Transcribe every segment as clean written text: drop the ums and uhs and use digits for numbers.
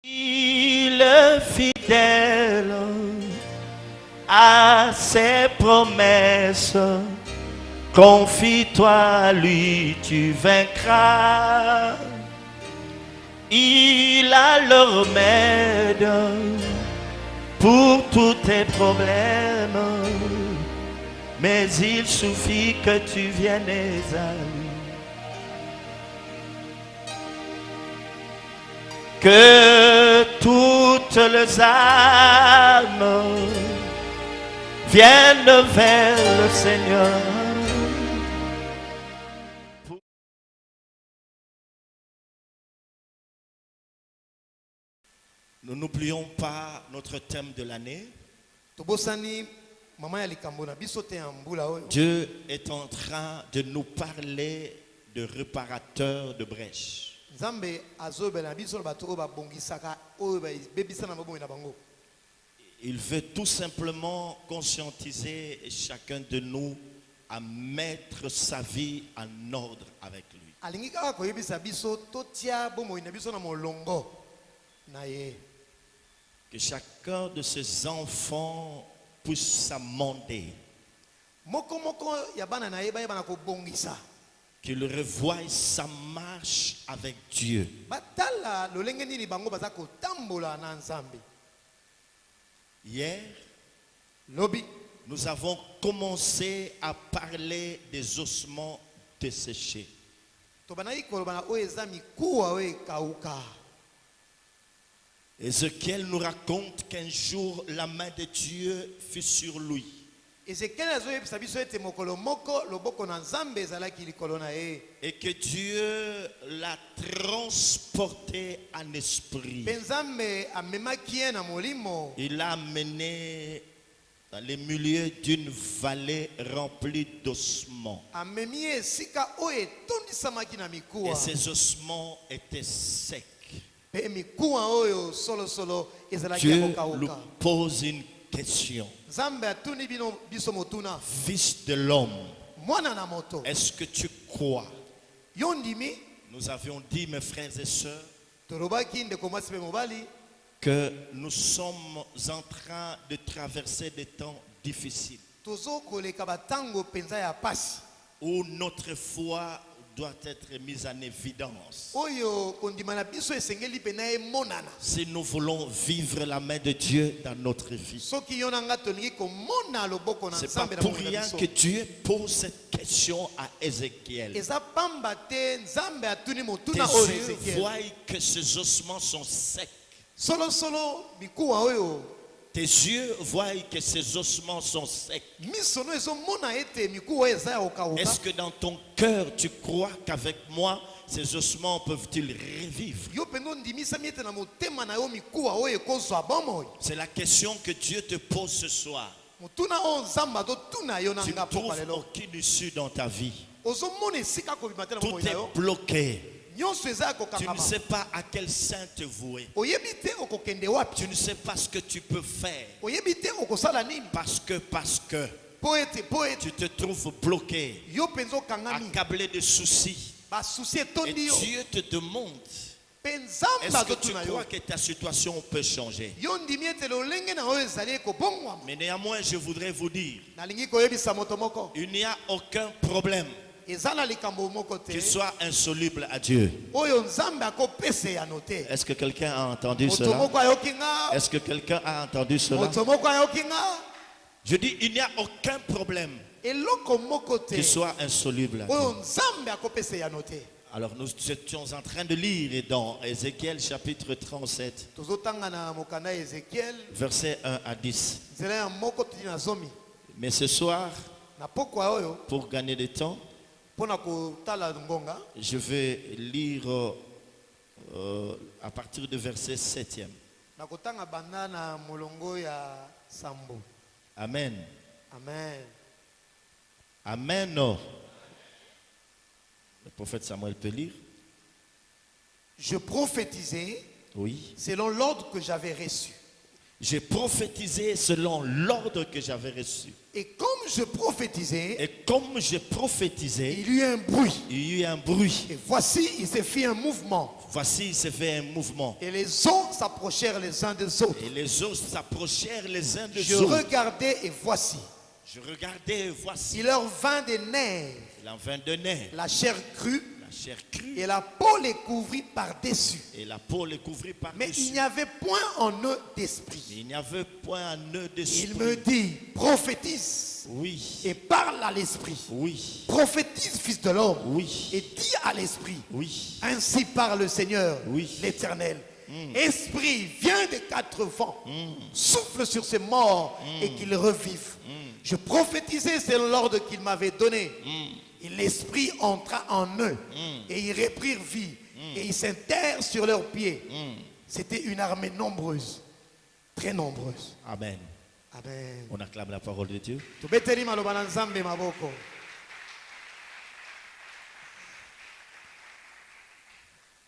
Il est fidèle à ses promesses. Confie-toi à lui, tu vaincras. Il a le remède pour tous tes problèmes. Mais il suffit que tu viennes à lui. Que toutes les âmes viennent vers le Seigneur. Nous n'oublions pas notre thème de l'année. Dieu est en train de nous parler de réparateur de brèches. Il veut tout simplement conscientiser chacun de nous à mettre sa vie en ordre avec lui. Que chacun de ses enfants puisse s'amender. Qu'il revoie sa marche avec Dieu. Hier, nous avons commencé à parler des ossements desséchés. Ézéchiel nous raconte qu'un jour la main de Dieu fut sur lui. Et que Dieu l'a transporté en esprit. Il l'a amené dans les milieux d'une vallée remplie d'ossements. Et ces ossements étaient secs. Dieu lui pose une question. Fils de l'homme, est-ce que tu crois? Nous avions dit, mes frères et sœurs, que nous sommes en train de traverser des temps difficiles où notre foi doit être mise en évidence. Si nous voulons vivre la main de Dieu dans notre vie, c'est pas pour rien que Dieu pose cette question à Ézéchiel. Tes yeux voient que ces ossements sont secs. Tes yeux voient que ces ossements sont secs. Est-ce que dans ton cœur tu crois qu'avec moi ces ossements peuvent-ils revivre? C'est la question que Dieu te pose ce soir. Tu ne trouves aucune issue dans ta vie. Tout est bloqué. Tu ne sais pas à quel saint te vouer. Tu ne sais pas ce que tu peux faire. Parce que tu te trouves bloqué, accablé de soucis. Et Dieu te demande, est-ce que tu crois que ta situation peut changer? Mais néanmoins, je voudrais vous dire, il n'y a aucun problème qui soit insoluble à Dieu. Est-ce que quelqu'un a entendu cela? Est-ce que quelqu'un a entendu cela? Je dis, il n'y a aucun problème qui soit insoluble à Dieu. Alors nous étions en train de lire dans Ézéchiel chapitre 37, versets 1 à 10. Mais ce soir, pour gagner du temps, je vais lire à partir du verset 7e. Amen. Amen. Amen. Le prophète Samuel peut lire. Je prophétisais, oui, selon l'ordre que j'avais reçu. J'ai prophétisé selon l'ordre que j'avais reçu. Et comme je prophétisais, et comme je prophétisais, il y eut un bruit. il y eut un bruit. Et voici, il s'est fait un mouvement. Voici, il s'est fait un mouvement. Et les eaux s'approchèrent les uns des autres. Et les eaux s'approchèrent les uns des Je autres. regardais et voici, Je regardais et voici. il leur vint des nerfs, Il en vint de nerfs, la chair crue, la chair crue, et la peau les couvrit par-dessus. et la peau les couvrit Mais il par-dessus. n'y avait point en eux d'esprit. Il n'y avait point un nœud d'esprit. Il me dit, prophétise Oui, et parle à l'esprit. oui, Prophétise, fils de l'homme, oui, et dis à l'esprit. oui. Ainsi parle le Seigneur, Oui. l'Éternel. Esprit, viens des quatre vents, souffle sur ces morts et qu'ils revivent. Je prophétisais selon l'ordre qu'il m'avait donné. Et l'Esprit entra en eux et ils reprirent vie et ils s'intèrent sur leurs pieds. C'était une armée nombreuse, très nombreuse. Amen. Amen. On acclame la parole de Dieu. Tubeteli maloba na Nzambe maboko.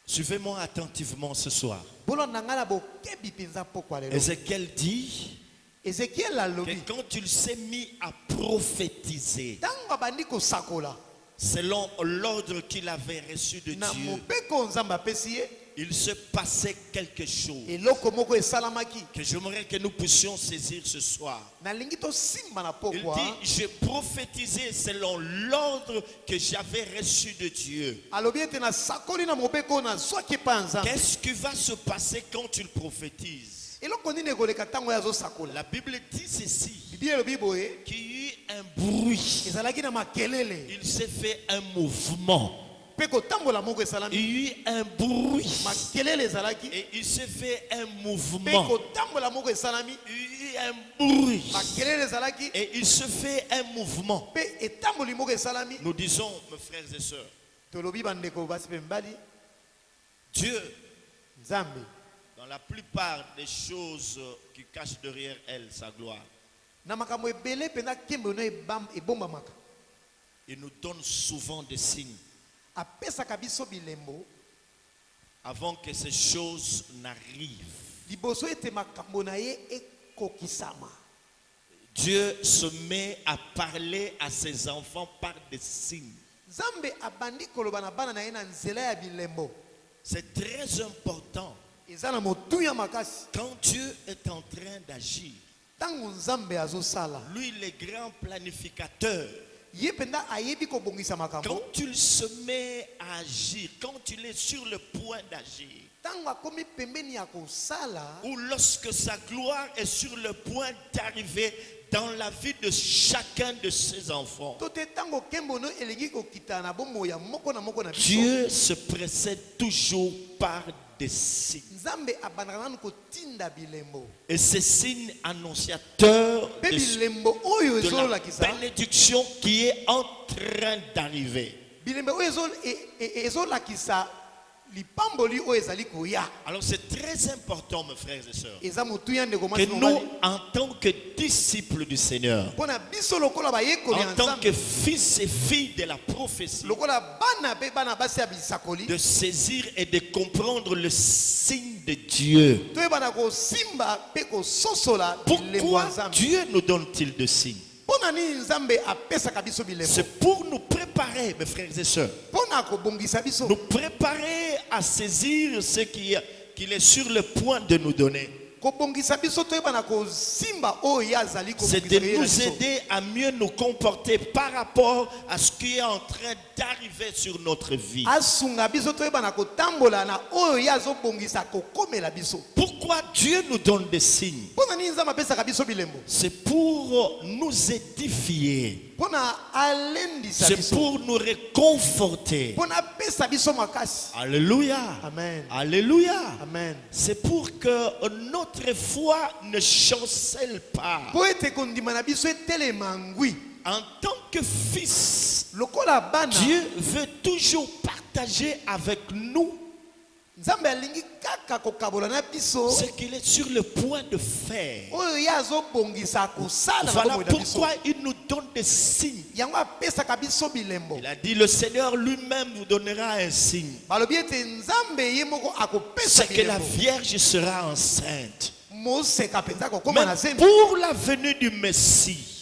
Suivez-moi attentivement ce soir. Bolanda ngala bokebi penza pokwa lelo. Ézéchiel dit Ézéchiel alobi. que quand il s'est mis à prophétiser, Tango bandi ko sakola. selon l'ordre qu'il avait reçu de Na Dieu, mopeko Nzambe apesi ye. il se passait quelque chose Eloko moko esalamaki. que j'aimerais que nous puissions saisir ce soir. Nalingi to simba na Il pokwa. dit, j'ai prophétisé selon l'ordre que j'avais reçu de Dieu. Alobi ete na sakoli na mopeko na zwaki pa Nzambe. Qu'est-ce qui va se passer quand tu prophétises? Eloko nini ekoleka tango ya zo sakola. La Bible dit ceci, Bibi elobi boye. qu'il y eut un bruit. Ezalaki na makelele. Il s'est fait un mouvement. Pe kotambola moko Il esalami. y eut un bruit. Makelele ezalaki. Et il s'est fait un Pe mouvement. kotambola moko esalami. Il y eut un bruit. Makelele ezalaki. Et il se fait un mouvement. Pe etamboli moko esalami. Nous disons, mes frères et sœurs, Tolobi bandeko basi pe mbali. Dieu, Nzambe. dans la plupart des choses qui cachent derrière elle sa gloire, Na makambo ebele pena kembe no ebombamaka. il nous donne souvent des signes Apesaka biso bilembo. avant que ces choses n'arrivent. Liboso ete makambo na ye ekokisama. Dieu se met à parler à ses enfants par des signes. Nzambe abandi koloba na bana na ye na nzela ya bilembo. C'est très important. Eza na motuya makasi. Quand Dieu est en train d'agir, Tango Nzambe azosala. lui le grand planificateur, Ye penda ayebi kobongisa makambo. quand il se met à agir, quand il est sur le point d'agir, Tango akomi pembeni ya kosala. ou lorsque sa gloire est sur le point d'arriver dans la vie de chacun de ses enfants, Tote tango kembono elengi kokita na bombo ya moko na moko na biso. Dieu se précède toujours par des signes. Nzambe abandaka nanu kotinda bilembo. Et ces signes annonciateurs Pe de bilembo oyo la ezolakisa. bénédiction qui est en train d'arriver. Bilembo oyo ezolakisa lipamboli oyo ezali koya. Alors c'est très important, mes frères et sœurs, Eza motuya ndeko que mwasi nous, mobali. en tant que disciples du Seigneur, Pona biso lokola bayekoli ya en tant que Nzambe. fils et filles de la prophétie, Lokola bana pe bana basi ya bisakoli. de saisir et de comprendre le signe de Dieu. Toyebana kosimba pe kososola bilembo ya Pourquoi Nzambe. Dieu nous donne-t-il de signes? Pona nini Nzambe apesaka biso bilembo. C'est pour nous préparer, mes frères et sœurs, Pona kobongisa biso. nous préparer à saisir ce qu'il est sur le point de nous donner. Kobongisa biso toyebana kosimba oyo azali C'est kobongisa de ye na nous biso. aider à mieux nous comporter par rapport à ce qui est en train d'arriver sur notre vie. Asunga biso toyebana kotambola na oyo azobongisa kokomela biso. Pourquoi Dieu nous donne des signes? Pona nini Nzambe apesaka biso bilembo. C'est pour nous édifier. Pona alendisa C'est biso. pour nous réconforter. Pona pesa biso makasi. Alléluia. Amen. Alléluia. Amen. C'est pour que notre foi ne chancelle pas. Po ete kondima na biso etelema ngwi. En tant que fils, Lokola bana. Dieu veut toujours partager avec nous Nzambe alingi kaka kokabola na biso. ce qu'il est sur le point de faire. Oyo ye azobongisa kosala na Voilà bomoi na biso. pourquoi il nous donne des signes. Yango apesaka biso bilembo. Il a dit, le Seigneur lui-même vous donnera un signe. Balobi ete Nzambe ye moko akopesa C'est que la bilembo. Vierge sera enceinte. Mais pour la venue du Messie,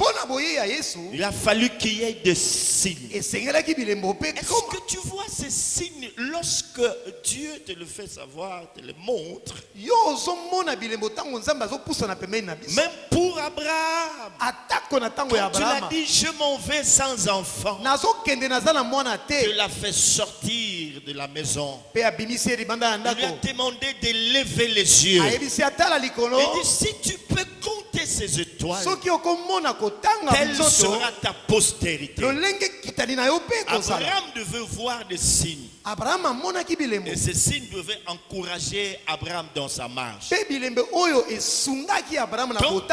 il a fallu qu'il y ait des signes. Est-ce que tu vois ces signes lorsque Dieu te le fait savoir, te le montre? Même pour Abraham, quand tu l'as dit, je m'en vais sans enfant, Dieu l'a fait sortir de la maison. Il lui a demandé de lever les yeux. Il dit, si tu peux compter ces étoiles, telle sera ta postérité. Abraham devait voir des signes. Et ces signes devaient encourager Abraham dans sa marche. Quand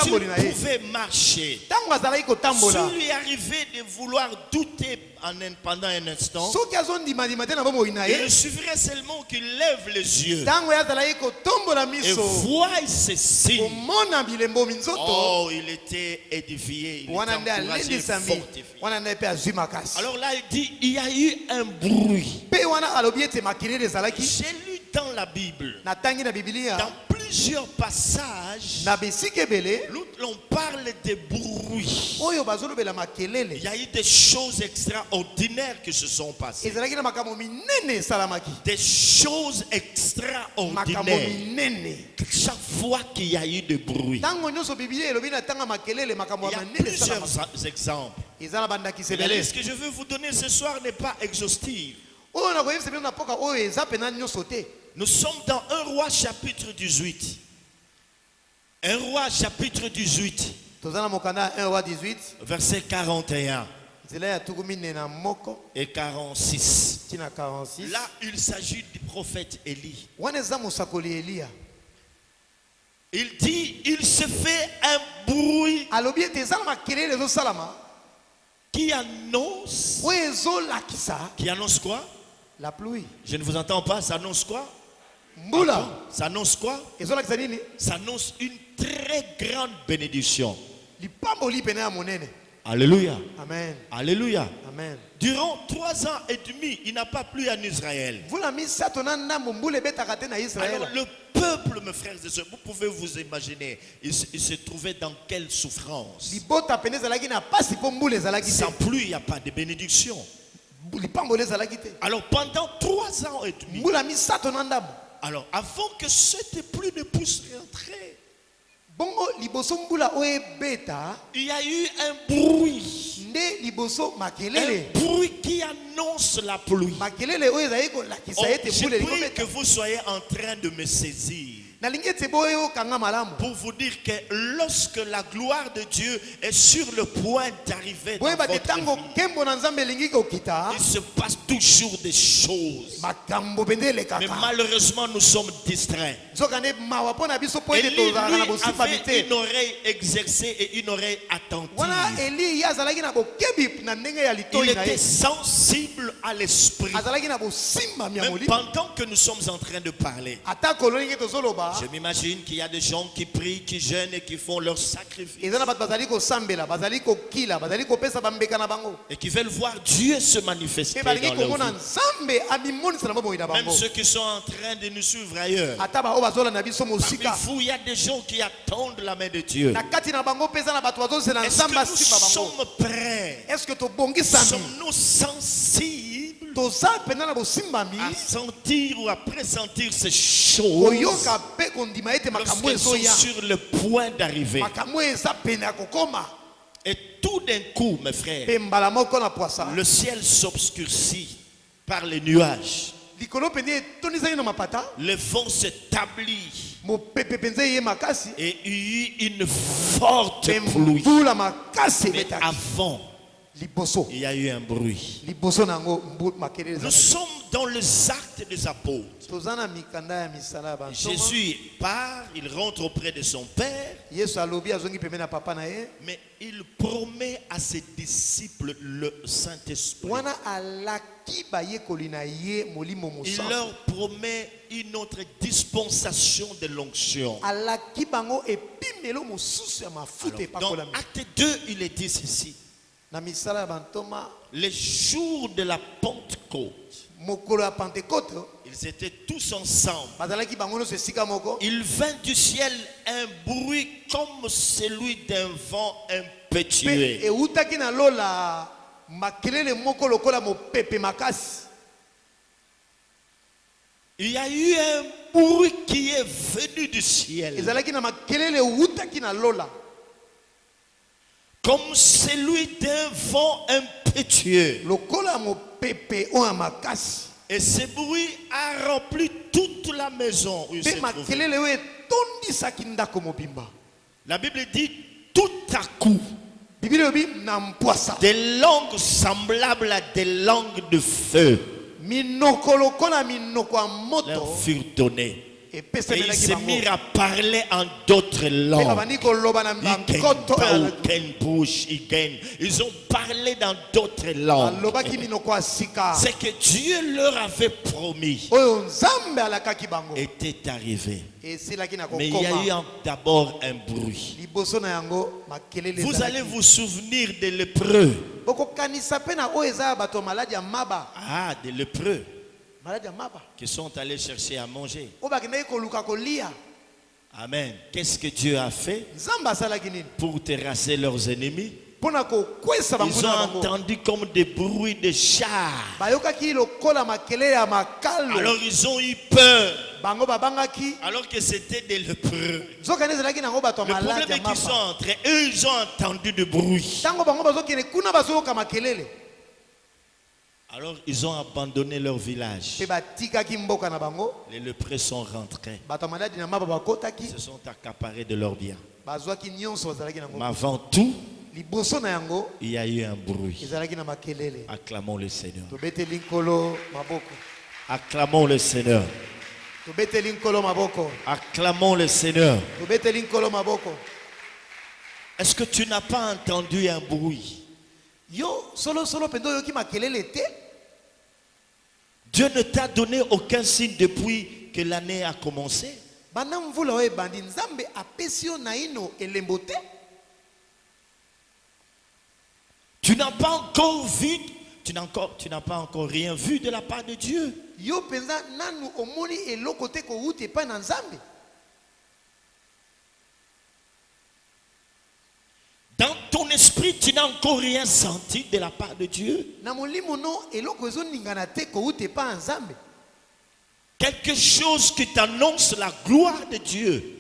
il pouvait marcher, s'il lui arrivait de vouloir douter pendant un instant, il suffirait seulement qu'il lève les yeux et voit ces signes. Oh, il était édifié, il était encouragé, fortifié. Alors là, il dit, il y a eu un bruit. J'ai lu dans la Bible, dans plusieurs passages, l'on parle de bruit. Il y a eu des choses extraordinaires qui se sont passées. Des choses extraordinaires. Chaque fois qu'il y a eu de bruit. Il y a plusieurs exemples. La liste que je veux vous donner ce soir n'est pas exhaustive. Nous sommes dans 1 Roi chapitre 18. 1 Roi chapitre 18. Verset 41 et 46. Là, il s'agit du prophète Élie. Il dit, il se fait un bruit qui annonce. Qui annonce quoi? La pluie. Je ne vous entends pas. Ça annonce quoi? Ça annonce quoi? Ça annonce une très grande bénédiction. Alléluia. Amen. Alléluia. Amen. Durant 3 ans et demi, il n'a pas plu en Israël. Alors le peuple, mes frères et sœurs, vous pouvez vous imaginer, il se trouvait dans quelle souffrance. Sans pluie, il n'y a pas de bénédiction. Alors pendant 3 ans et demi, alors avant que cette pluie ne puisse rentrer, il y a eu un bruit. Un bruit qui annonce la pluie. Je prie que vous soyez en train de me saisir. Pour vous dire que lorsque la gloire de Dieu est sur le point d'arriver dans votre vie, il se passe toujours des choses. Mais malheureusement, nous sommes distraits. Élie, lui, avait une oreille exercée et une oreille attentive. Il était sensible à l'esprit. Même pendant que nous sommes en train de parler, je m'imagine qu'il y a des gens qui prient, qui jeûnent et qui font leur sacrifice. Et qui veulent voir Dieu se manifester dans leur vie. Même ceux qui sont en train de nous suivre ailleurs. Parmi vous, il y a des gens qui attendent la main de Dieu. Est-ce que nous sommes prêts? Sommes-nous sensibles à sentir ou à pressentir ces choses lorsqu'elles sont sur le point d'arriver? Et tout d'un coup, mes frères, le ciel s'obscurcit par les nuages. Le vent s'établit et il y a eu une forte pluie. Mais avant, il y a eu un bruit. Nous sommes dans les actes des apôtres. Jésus part, il rentre auprès de son Père, mais il promet à ses disciples le Saint-Esprit. Il leur promet une autre dispensation de l'onction. Dans Acte 2, il est dit ceci: les jours de la Pentecôte, il ils étaient tous ensemble. Il vint du ciel un bruit comme celui d'un vent impétueux. Il y a eu un bruit qui est venu du ciel. Comme celui d'un vent impétueux. Et ce bruit a rempli toute la maison où il se trouvait. La Bible dit tout à coup, des langues semblables à des langues de feu leur furent données. Et ils se mirent à parler en d'autres langues. Ils ont parlé dans d'autres langues. C'est que Dieu leur avait promis était arrivé. Mais il y a eu d'abord un bruit. Vous allez vous souvenir des lépreux. Ah, des lépreux qui sont allés chercher à manger. Amen. Qu'est-ce que Dieu a fait pour terrasser leurs ennemis? Ils ont entendu comme des bruits de chars. Alors ils ont eu peur. Alors que c'était des lépreux. Le problème est qu'ils sont entrés. Eux, ils ont entendu du bruit. Alors ils ont abandonné leur village. Les lépreux sont rentrés. Ils se sont accaparés de leurs biens. Mais avant tout, il y a eu un bruit. Acclamons le Seigneur. Acclamons le Seigneur. Acclamons le Seigneur. Est-ce que tu n'as pas entendu un bruit? Dieu ne t'a donné aucun signe depuis que l'année a commencé. Tu n'as pas encore vu, tu n'as pas encore rien vu de la part de Dieu. Dans ton esprit, tu n'as encore rien senti de la part de Dieu. Quelque chose qui t'annonce la gloire de Dieu.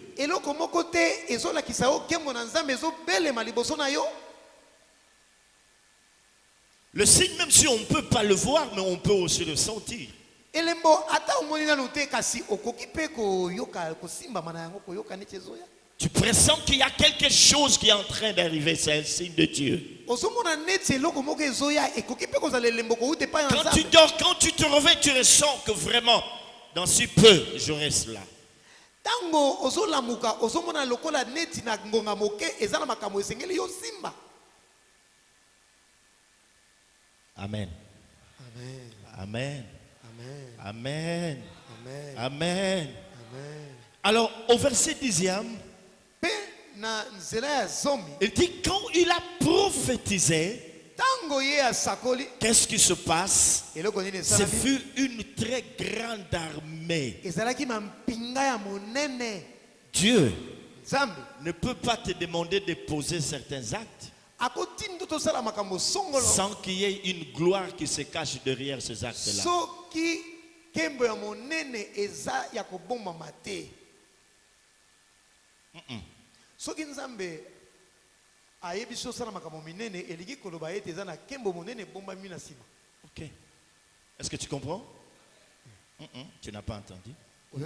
Le signe, même si on ne peut pas le voir, mais on peut aussi le sentir. Tu pressens qu'il y a quelque chose qui est en train d'arriver, c'est un signe de Dieu. Quand tu dors, quand tu te réveilles, tu ressens que vraiment, dans si peu, j'aurai cela. Amen. Amen. Amen. Amen. Alors, au verset 10e, il dit quand il a prophétisé, qu'est-ce qui se passe? Ce fut une très grande armée. Dieu ne peut pas te demander de poser certains actes sans qu'il y ait une gloire qui se cache derrière ces actes-là. Ok. Est-ce que tu comprends? Tu n'as pas entendu?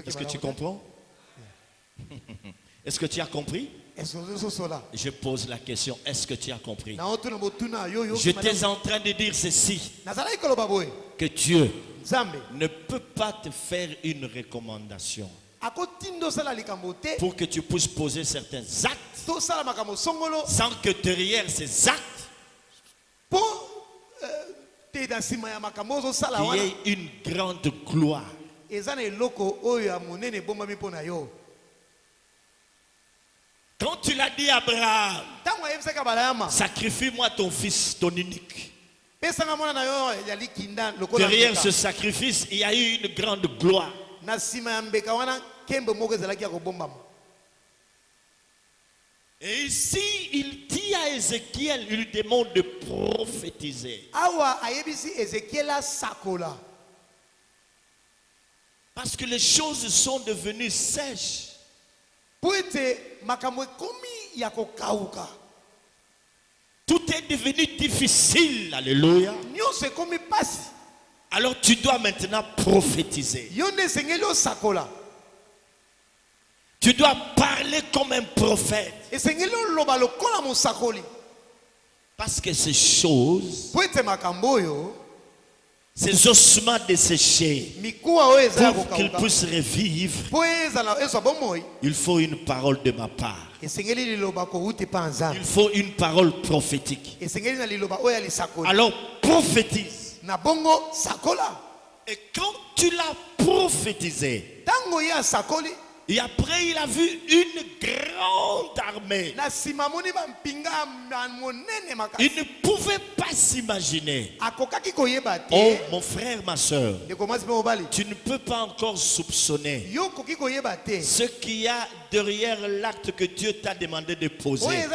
Est-ce que tu comprends? Est-ce que tu as compris? Je pose la question, est-ce que tu as compris? J'étais en train de dire ceci, que Dieu ne peut pas te faire une recommandation pour que tu puisses poser certains actes sans que derrière ces actes il y ait une grande gloire. Quand tu l'as dit à Abraham, sacrifie-moi ton fils, ton unique. Derrière ce sacrifice, il y a eu une grande gloire. Et ici, il dit à Ézéchiel, il lui demande de prophétiser. Parce que les choses sont devenues sèches. Tout est devenu difficile. Alléluia. Alors tu dois maintenant prophétiser. Tu dois parler comme un prophète. Parce que ces choses, ces ossements desséchés, pour qu'ils puissent revivre, il faut une parole de ma part. Il faut une parole prophétique. Alors prophétise. Et quand tu l'as prophétisé, et après il a vu une grande armée. Il ne pouvait pas s'imaginer. Oh mon frère, ma soeur, tu ne peux pas encore soupçonner ce qu'il y a derrière l'acte que Dieu t'a demandé de poser.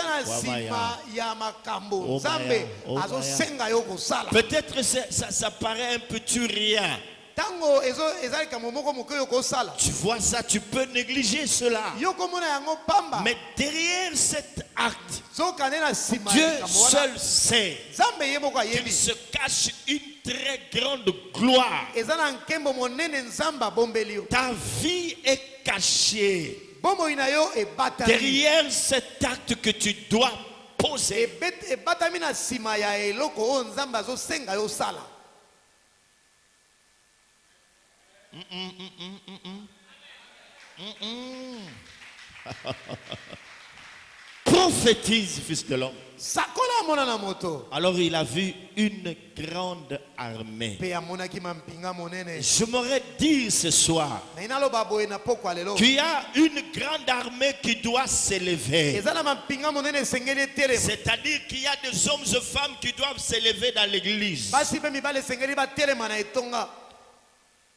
Peut-être ça paraît un petit rien. Tu vois ça, tu peux négliger cela. Mais derrière cet acte, Dieu seul sait qu'il se cache une très grande gloire. Ta vie est cachée derrière cet acte que tu dois poser. Prophétise, fils de l'homme. Alors il a vu une grande armée. Je m'aurais dit ce soir qu'il y a une grande armée qui doit s'élever. C'est-à-dire qu'il y a des hommes et femmes qui doivent s'élever dans l'église.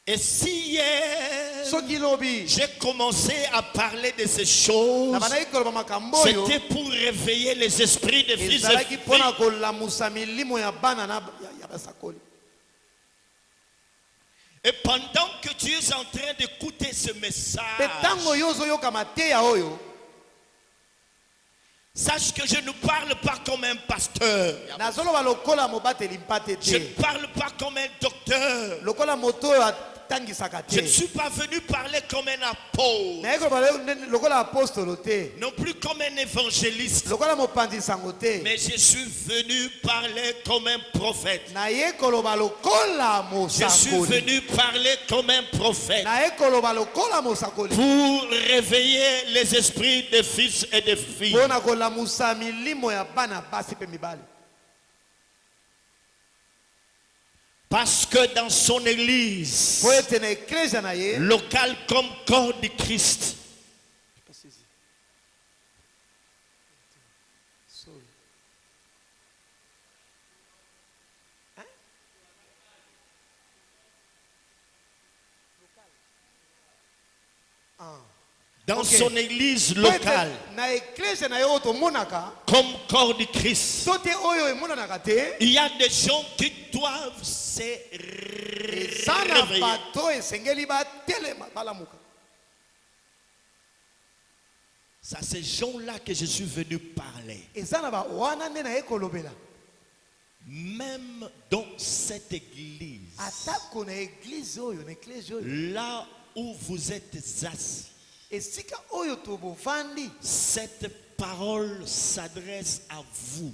Et si hier j'ai commencé à parler de ces choses, c'était pour réveiller les esprits des fils et filles. Et pendant que tu es en train d'écouter ce message, sache que je ne parle pas comme un pasteur. Je ne parle pas comme un docteur. Je ne suis pas venu parler comme un apôtre, non plus comme un évangéliste, mais je suis venu parler comme un prophète. Je suis venu parler comme un prophète pour réveiller les esprits des fils et des filles. Parce que dans son église locale comme corps de Christ, dans son église locale, comme corps de Christ, il y a des gens qui doivent se réveiller. C'est à ces gens-là que je suis venu parler. Même dans cette église, là où vous êtes assis, cette parole s'adresse à vous.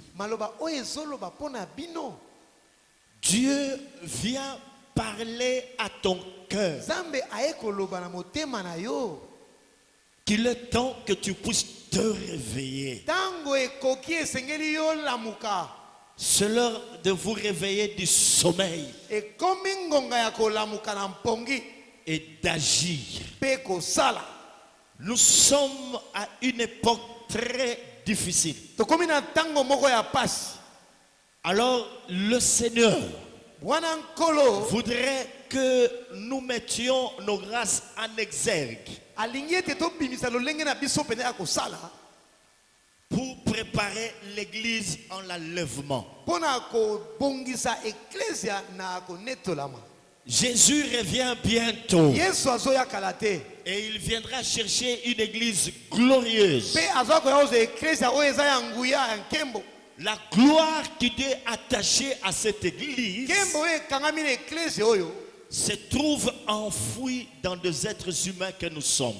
Dieu vient parler à ton cœur qu'il est temps que tu puisses te réveiller. C'est l'heure de vous réveiller du sommeil et d'agir. Nous sommes à une époque très difficile. Alors le Seigneur voudrait que nous mettions nos grâces en exergue pour préparer l'église en l'enlèvement. Jésus revient bientôt et il viendra chercher une église glorieuse. La gloire qui est attachée à cette église se trouve enfouie dans des êtres humains que nous sommes.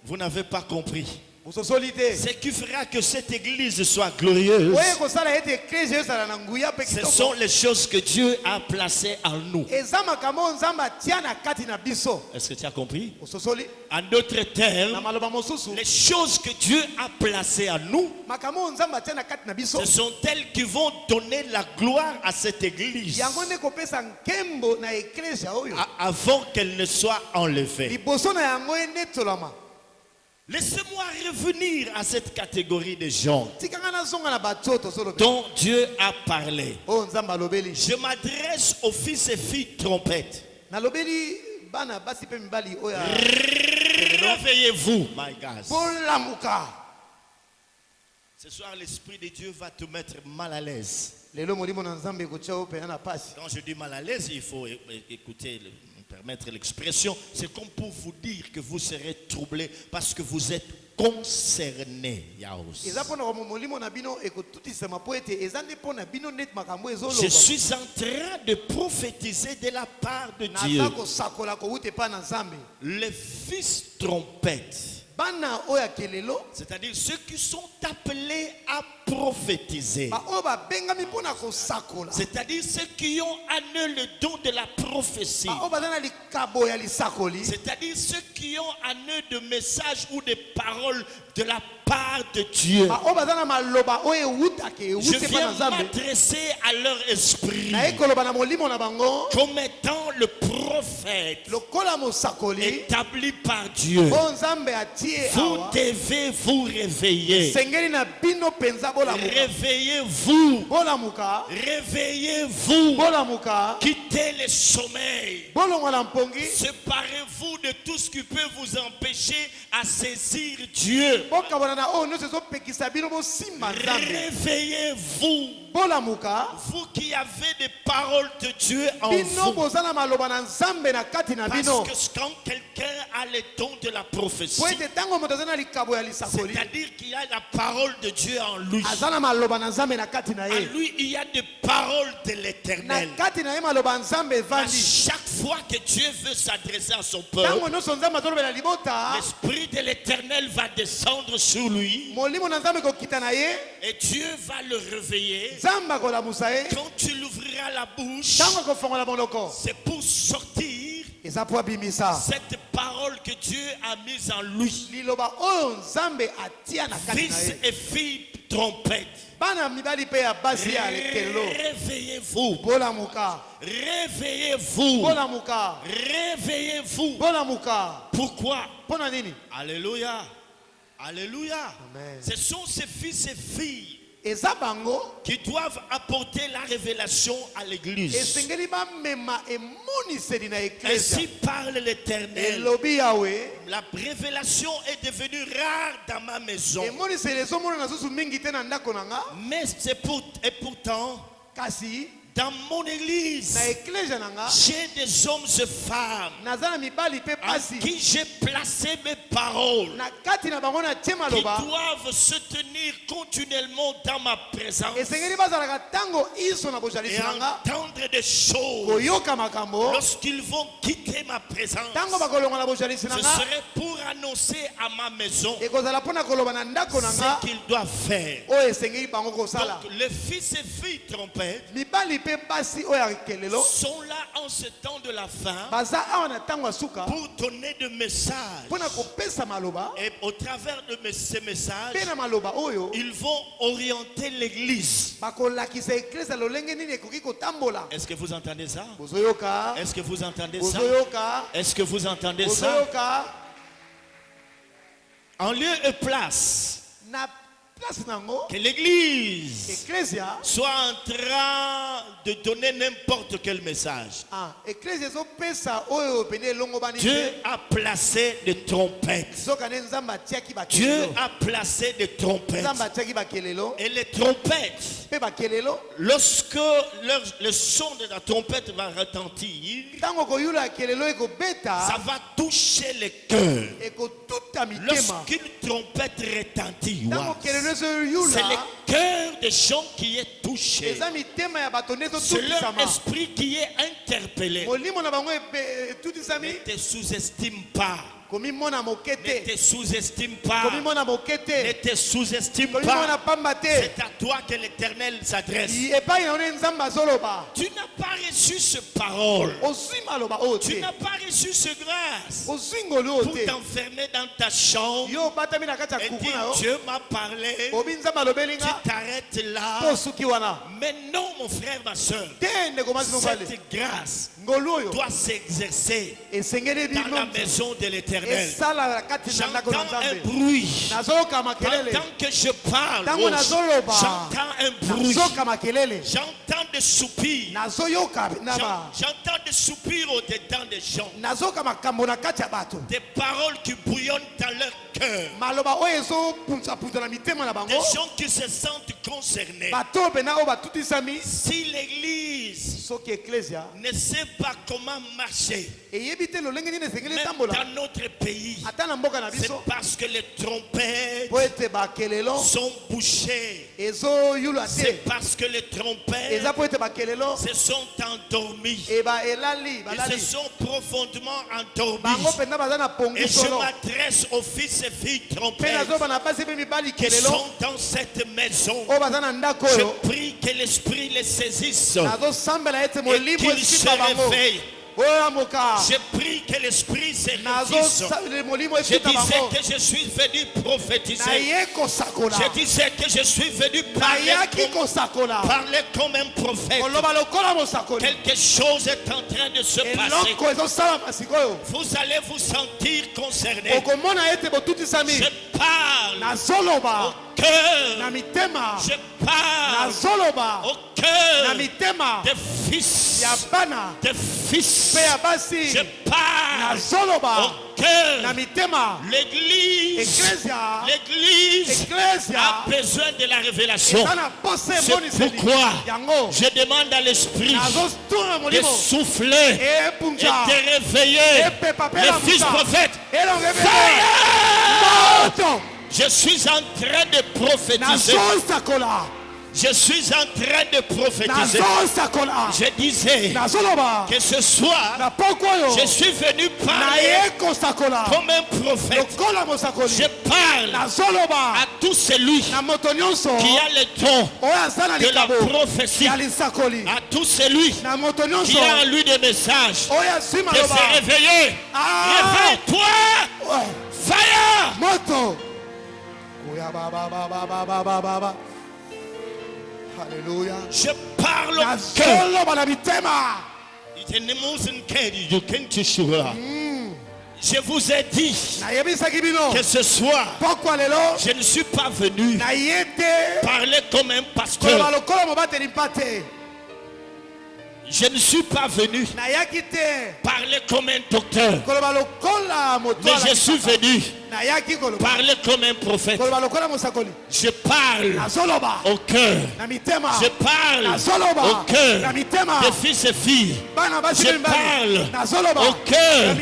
Vous n'avez pas compris. Ce qui fera que cette église soit glorieuse, ce sont les choses que Dieu a placées en nous. Est-ce que tu as compris? En d'autres termes, les choses que Dieu a placées en nous, ce sont elles qui vont donner la gloire à cette église avant qu'elle ne soit enlevée. Laissez-moi revenir à cette catégorie de gens dont Dieu a parlé. Je m'adresse aux fils et filles trompettes. Réveillez-vous, my guys. Ce soir, l'Esprit de Dieu va te mettre mal à l'aise. Quand je dis mal à l'aise, il faut écouter, permettre l'expression. C'est comme pour vous dire que vous serez troublés parce que vous êtes concernés. Je suis en train de prophétiser de la part de Dieu. Les fils trompettes, c'est-à-dire ceux qui sont appelés à prophétiser, c'est-à-dire ceux qui ont en eux le don de la prophétie, c'est-à-dire ceux qui ont en eux des messages ou des paroles de la part de Dieu. Je viens m'adresser à leur esprit comme étant le prophète établi par Dieu. Vous devez vous réveiller. Réveillez-vous. Réveillez-vous. Quittez le sommeil. Séparez-vous de tout ce qui peut vous empêcher à saisir Dieu. Réveillez-vous. Vous qui avez des paroles de Dieu en vous. Parce que quand quelqu'un a le don de la prophétie, c'est-à-dire qu'il a la parole de Dieu en lui. En lui, il y a des paroles de l'Éternel. À chaque fois que Dieu veut s'adresser à son peuple, l'Esprit de l'Éternel va descendre sur lui et Dieu va le réveiller. Quand tu l'ouvriras la bouche, c'est pour sortir cette parole que Dieu a mise en lui. Fils et filles trompettes, réveillez-vous. Réveillez-vous. Réveillez-vous. Pourquoi? Alléluia. Alléluia. Ce sont ces fils et filles qui doivent apporter la révélation à l'église. Ainsi parle l'Éternel. La révélation est devenue rare dans ma maison. Mais c'est pourtant dans mon église, j'ai des hommes et femmes à qui j'ai placé mes paroles, qui doivent se tenir continuellement dans ma présence et entendre des choses. Lorsqu'ils vont quitter ma présence, ce serait pour annoncer à ma maison ce qu'ils doivent faire. Donc les fils et filles trompettes sont là en ce temps de la fin pour donner des messages. Et au travers de ces messages, ils vont orienter l'église. Est-ce que vous entendez ça? Est-ce que vous entendez ça? Est-ce que vous entendez ça? En lieu et place que l'église soit en train de donner n'importe quel message. Dieu a placé des trompettes. Dieu a placé des trompettes. Et les trompettes, lorsque le son de la trompette va retentir, ça va toucher les cœurs. Lorsqu'une trompette retentit, c'est le cœur des gens qui est touché. C'est leur esprit qui est interpellé. Ne te sous-estime pas. Ne te sous-estime pas. Ne te sous-estime pas. C'est à toi que l'Éternel s'adresse. Tu n'as pas reçu ce parole. Tu n'as pas reçu ce grâce pour t'enfermer dans ta chambre et dire Dieu m'a parlé. Tu t'arrêtes là. Mais non, mon frère, ma soeur. Cette grâce doit s'exercer dans la maison de l'Éternel. J'entends un bruit. Pendant que je parle, j'entends un bruit. J'entends des soupirs. J'entends des soupirs au-dedans des gens. Des paroles qui bouillonnent dans leur cœur. Des gens qui se sentent concernés. Si l'église ne sait pas comment marcher, même dans notre pays, c'est parce que les trompettes sont bouchées. C'est parce que les trompettes se sont endormies. Ils se sont profondément endormis. Et je m'adresse aux fils et filles trompettes qui sont dans cette maison. Je prie que l'esprit les saisisse et qu'ils se réveillent. Je prie que l'esprit se révise. Je disais que je suis venu prophétiser. Je disais que je suis venu parler comme un prophète. Quelque chose est en train de se passer. Vous allez vous sentir concerné. Je parle au cœur. Je parle au cœur des fils. Je parle au cœur. L'église a besoin de la révélation. C'est pourquoi je demande à l'esprit de souffler et de réveiller les fils prophètes. Je suis en train de prophétiser. Je suis en train de prophétiser. Je disais que ce soir, je suis venu parler comme un prophète. Je parle à tout celui qui a le don de la prophétie, à tout celui qui a en lui des messages, de se réveiller. Réveille-toi! Fire! Alléluia. Je parle au cœur. Je vous ai dit que ce soir, je ne suis pas venu parler comme un pasteur. Je ne suis pas venu parler comme un docteur, mais je suis venu parler comme un prophète. Je parle au cœur. Je parle au cœur des fils et filles. Je parle au cœur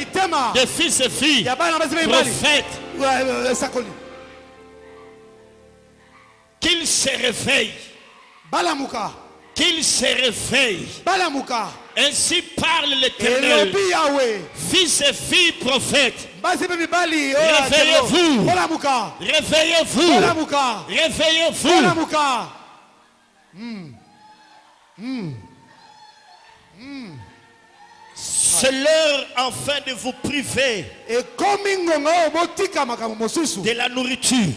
des fils et filles prophètes. Qu'ils se réveillent. Qu'il se réveille. Ainsi parle l'Éternel. Fils et filles prophètes, réveillez-vous. Réveillez-vous. Réveillez-vous. C'est l'heure enfin de vous priver de la nourriture.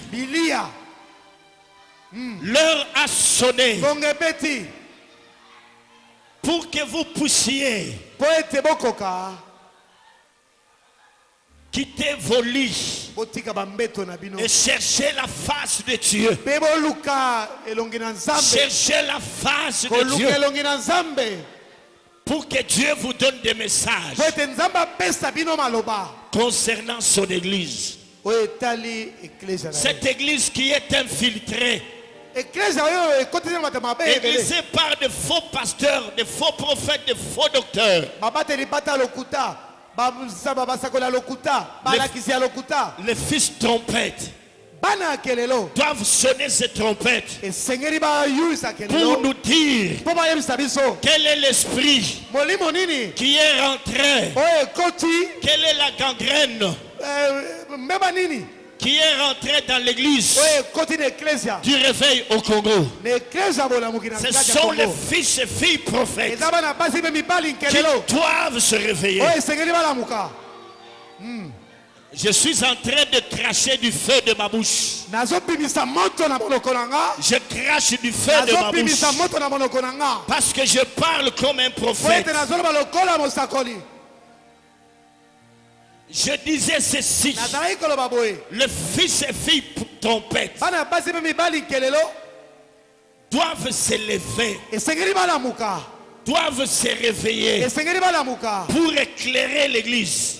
L'heure a sonné pour que vous puissiez quittez vos lits et cherchez la face de Dieu. Cherchez la face de Dieu pour que Dieu vous donne des messages concernant son église. Cette église qui est infiltrée, église par de faux pasteurs, de faux prophètes, de faux docteurs. Les fils trompettes doivent sonner ces trompettes pour nous dire quel est l'esprit qui est rentré, quelle est la gangrène qui est rentré dans l'église du réveil au Congo. Ce sont les fils et filles prophètes qui doivent se réveiller. Je suis en train de cracher du feu de ma bouche. Je crache du feu de ma bouche parce que je parle comme un prophète. Je disais ceci: les fils et filles trompettes doivent s'élever, doivent se réveiller pour éclairer l'église.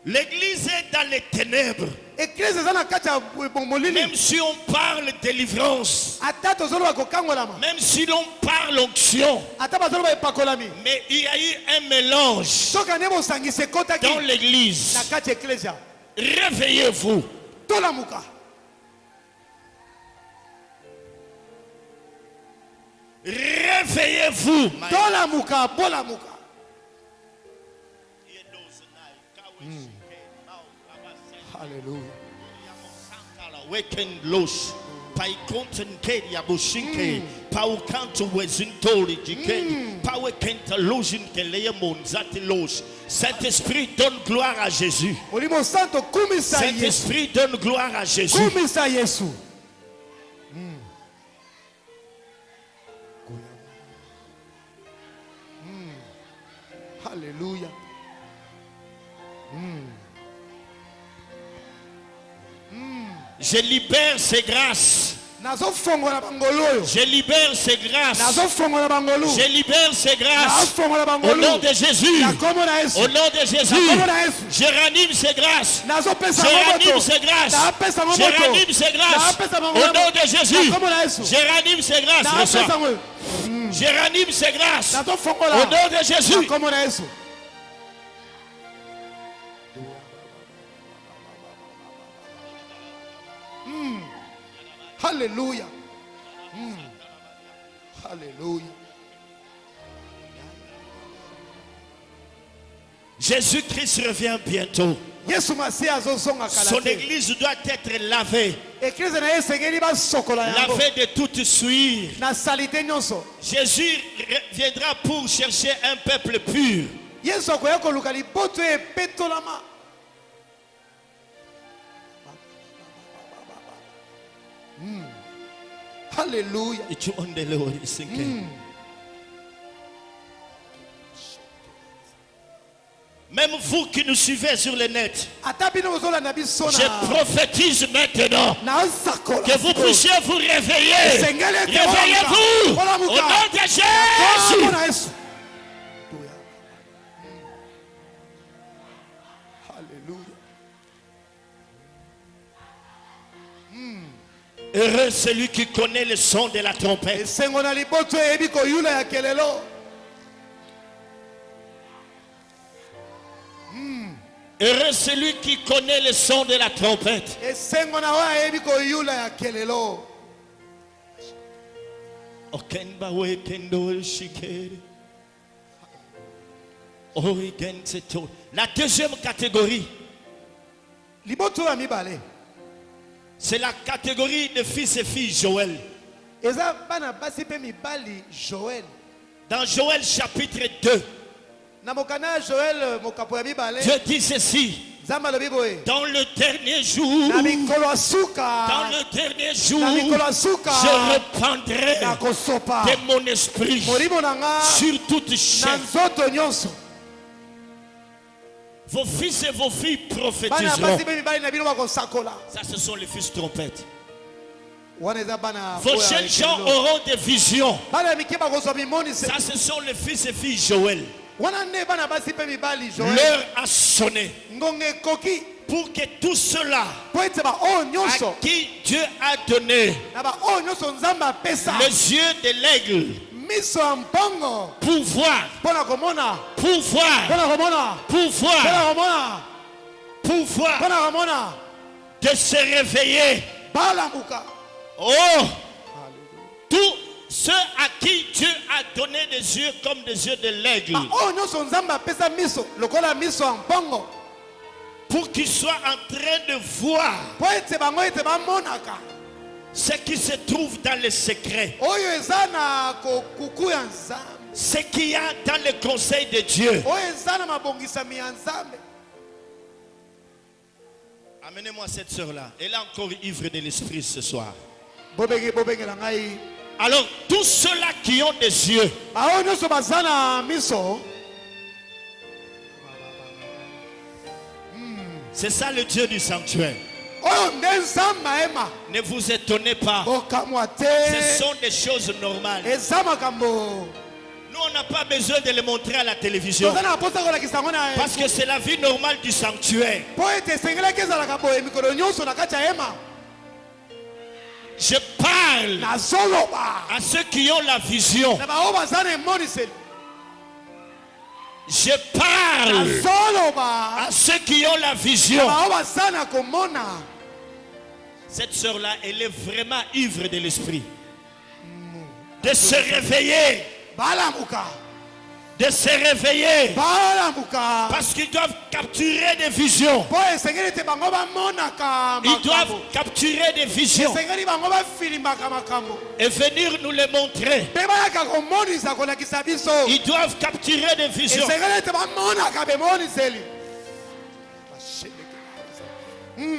L'église est dans les ténèbres. Même si on parle délivrance, même si l'on parle onction, mais il y a eu un mélange dans l'église. Réveillez-vous. Réveillez-vous. Hallelujah. Weken los pai konten ke ya bushinke pau kanto wezintori jike pau kenta losin ke leye monzati los. Saint-Esprit donne gloire à Jésus. Saint-Esprit donne gloire à Jésus. Alléluia. Je libère ces grâces. Je libère ces grâces. Je libère ces grâces. Au nom de Jésus. Au nom de Jésus. Je ranime ces grâces. Je ranime ces grâces. Je ranime ces grâces. Au nom de Jésus. Je ranime ces grâces. Je ranime ces grâces. Au nom de Jésus. Alléluia. Alléluia. Jésus-Christ revient bientôt. Son église doit être lavée. Lavée de toute souillure. Jésus viendra pour chercher un peuple pur. Alléluia. Même vous qui nous suivez sur le net, je prophétise maintenant que vous puissiez vous réveiller. Réveillez-vous au nom de Jésus. Heureux celui qui connaît le son de la trompette. Heureux celui qui connaît le son de la trompette. La deuxième catégorie, c'est la catégorie de fils et filles Joël. Dans Joël chapitre 2, Dieu dit ceci: dans le dernier jour, je répandrai de mon esprit sur toute chair. Vos fils et vos filles prophétiseront. Ça, ce sont les fils trompettes. Vos jeunes gens auront des visions. Ça, ce sont les fils et filles Joël. L'heure a sonné pour que tout cela à qui Dieu a donné les yeux de l'aigle pouvoir de se réveiller. Oh, tous ceux à qui Dieu a donné des yeux comme des yeux de l'aigle, pour qu'ils soient en train de voir ce qui se trouve dans les secrets, ce qu'il y a dans le conseil de Dieu. Amenez-moi cette sœur-là. Elle est encore ivre de l'esprit ce soir. Alors, tous ceux-là qui ont des yeux, c'est ça le Dieu du sanctuaire. Ne vous étonnez pas. Ce sont des choses normales. Nous, on n'a pas besoin de les montrer à la télévision. Parce que c'est la vie normale du sanctuaire. Je parle à ceux qui ont la vision. Je parle à ceux qui ont la vision. Cette sœur-là, elle est vraiment ivre de l'esprit. De se réveiller. De se réveiller. Parce qu'ils doivent capturer des visions. Ils doivent capturer des visions et venir nous les montrer. Ils doivent capturer des visions.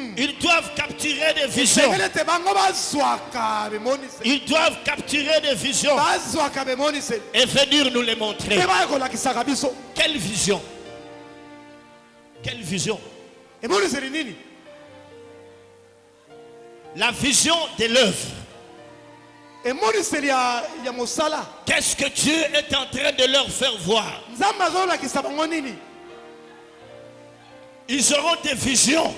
Ils doivent capturer des visions. Ils doivent capturer des visions et venir nous les montrer. Quelle vision? Quelle vision? La vision de l'œuvre. Qu'est-ce que Dieu est en train de leur faire voir? Ils auront des visions.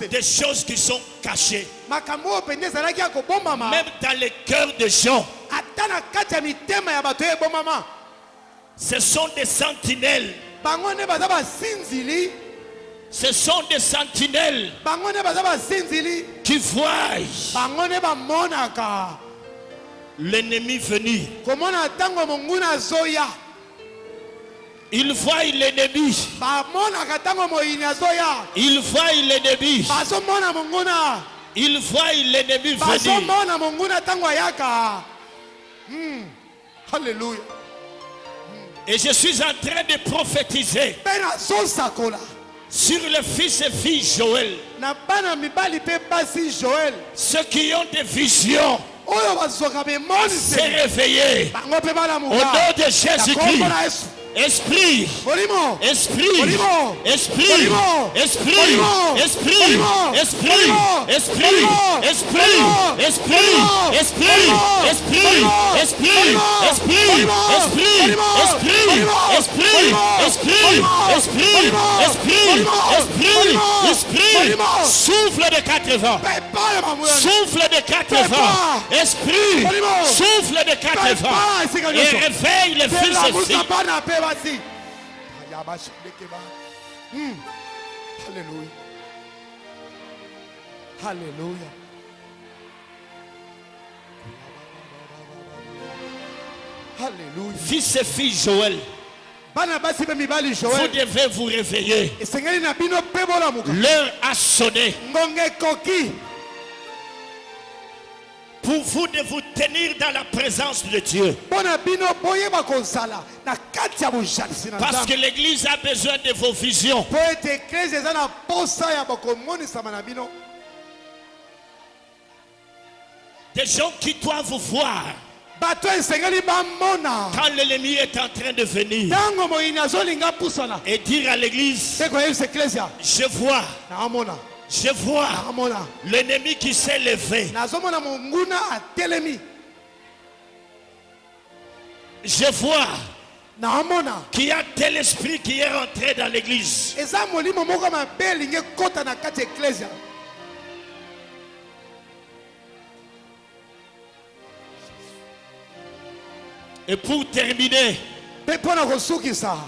Des choses qui sont cachées. Même dans les cœurs des gens. Ce sont des sentinelles. Ce sont des sentinelles qui voient l'ennemi venir. Il voit l'ennemi. Il voit l'ennemi. Il voit l'ennemi venir. Alléluia. Et je suis en train de prophétiser sur les fils et filles Joël. Ceux qui ont des visions à se réveiller. Au nom de Jésus-Christ. Esprit, esprit, esprit, esprit, esprit, esprit, esprit, esprit, esprit, esprit, esprit, esprit, esprit, esprit, esprit, esprit, esprit, esprit, souffle de 4 vents, souffle de 4 vents, esprit, souffle de 4 vents, et réveille les fils et filles. Alléluia. Alléluia. Alléluia. Fils et filles Joël, vous devez vous réveiller. L'heure a sonné. Pour vous de vous tenir dans la présence de Dieu. Parce que l'église a besoin de vos visions. Des gens qui doivent voir Quand l'ennemi est en train de venir et dire à l'église, je vois l'ennemi qui s'est levé. Je vois qu'il y a tel esprit qui est rentré dans l'église. Et pour terminer,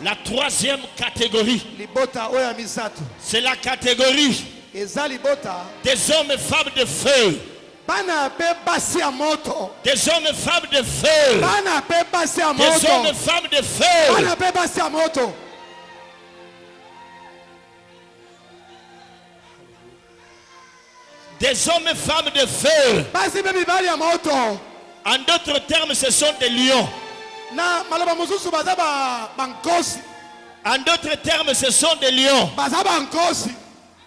la troisième catégorie, c'est la catégorie des hommes et femmes de feu. Des hommes et femmes de feu. Des hommes et femmes de feu. Des hommes et femmes de feu. En d'autres termes, ce sont des lions. En d'autres termes, ce sont des lions.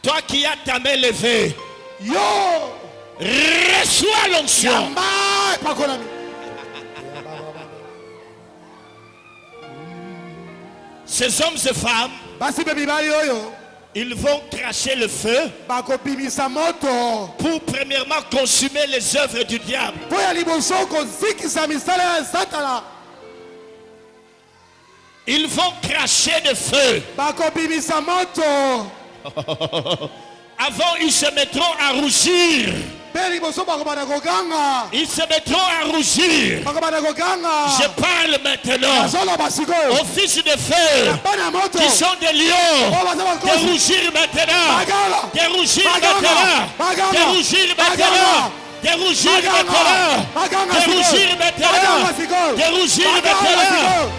Toi qui as ta main levée, reçois l'onction. Ces hommes et femmes, ils vont cracher le feu pour premièrement consumer les œuvres du diable. Ils vont cracher le feu. Avant, ils se mettront à rougir. Ils se mettront à rougir. Je parle maintenant aux fils de feu qui sont des lions. De rougir maintenant. De rougir maintenant. De rougir maintenant. De rougir maintenant. De rougir maintenant. De rougir maintenant.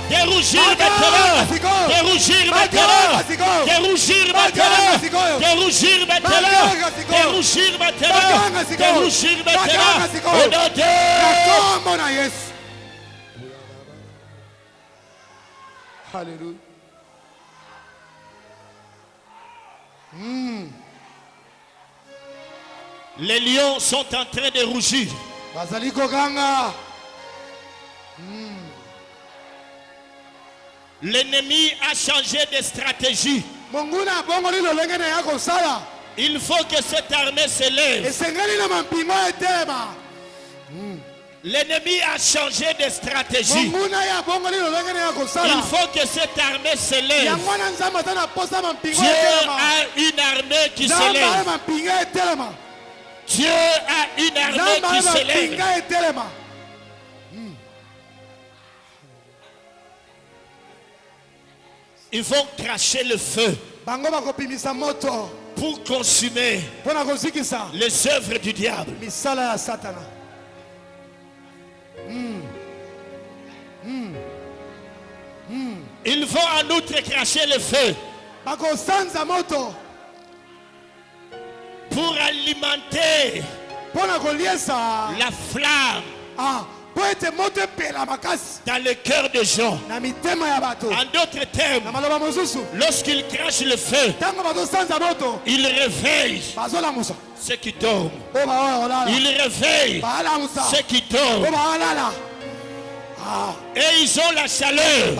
De rougir maintenant. De rougir maintenant. De rougir maintenant. De rougir maintenant. De rougir maintenant. De rougir maintenant. Au nom de Jésus. Alléluia. Les lions sont en train de rougir. L'ennemi a changé de stratégie. Il faut que cette armée se lève. L'ennemi a changé de stratégie. Il faut que cette armée se lève. Dieu a une armée qui se lève. Dieu a une armée qui se lève. Ils vont cracher le feu pour consumer les œuvres du diable. Ils vont en outre cracher le feu pour alimenter la flamme dans le cœur des gens. En d'autres termes, lorsqu'ils crachent le feu, ils réveillent ceux qui dorment. Ils réveillent ceux qui dorment. Et ils ont la chaleur.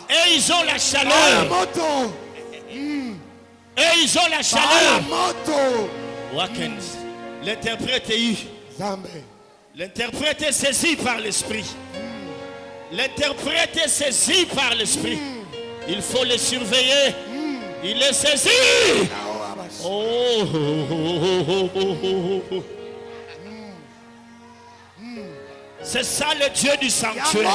Et ils ont la chaleur. Et ils ont la chaleur. L'interprète est eu. L'interprète est saisi par l'esprit. L'interprète est saisi par l'esprit. Il faut le surveiller. Il est saisi. Oh. C'est ça le Dieu du sanctuaire.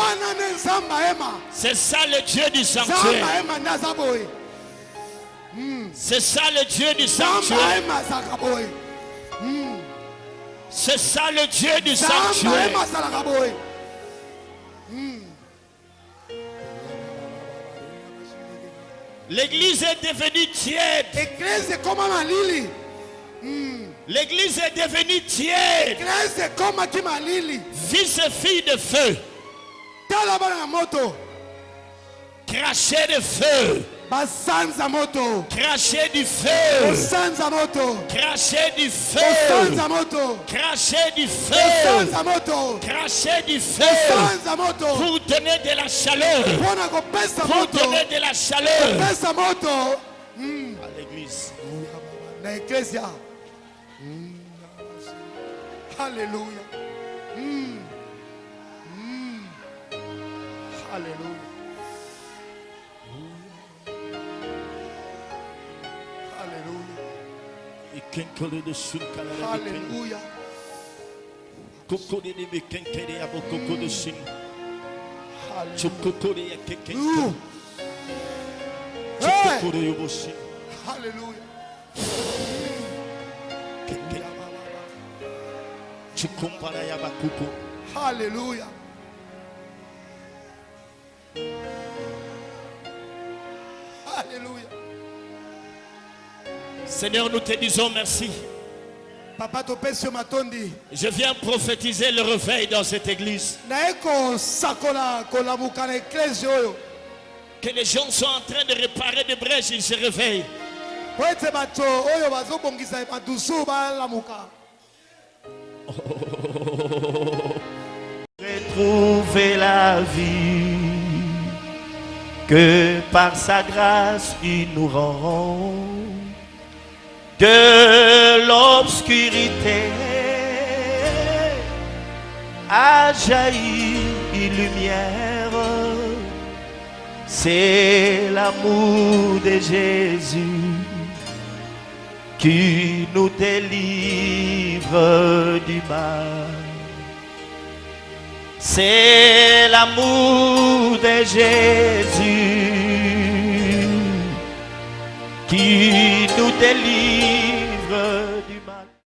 C'est ça le Dieu du sanctuaire. C'est ça le Dieu du sanctuaire. C'est ça le Dieu du sanctuaire. L'église est devenue tiède. L'église est devenue tiède. Fils et filles de feu. Cracher de feu. Crachez du feu. Crachez du feu. Crachez du feu. Crachez du feu. Pour donner de la chaleur. Pour donner de la chaleur. À l'église. Alléluia. Alléluia. Alléluia. Alléluia. Alléluia. Alléluia. Seigneur, nous te disons merci. Papa, je viens prophétiser le réveil dans cette église. Que les gens sont en train de réparer des brèches, ils se réveillent. Retrouver la vie que par sa grâce il nous rend. De l'obscurité a jailli une lumière. C'est l'amour de Jésus qui nous délivre du mal. C'est l'amour de Jésus qui nous délivre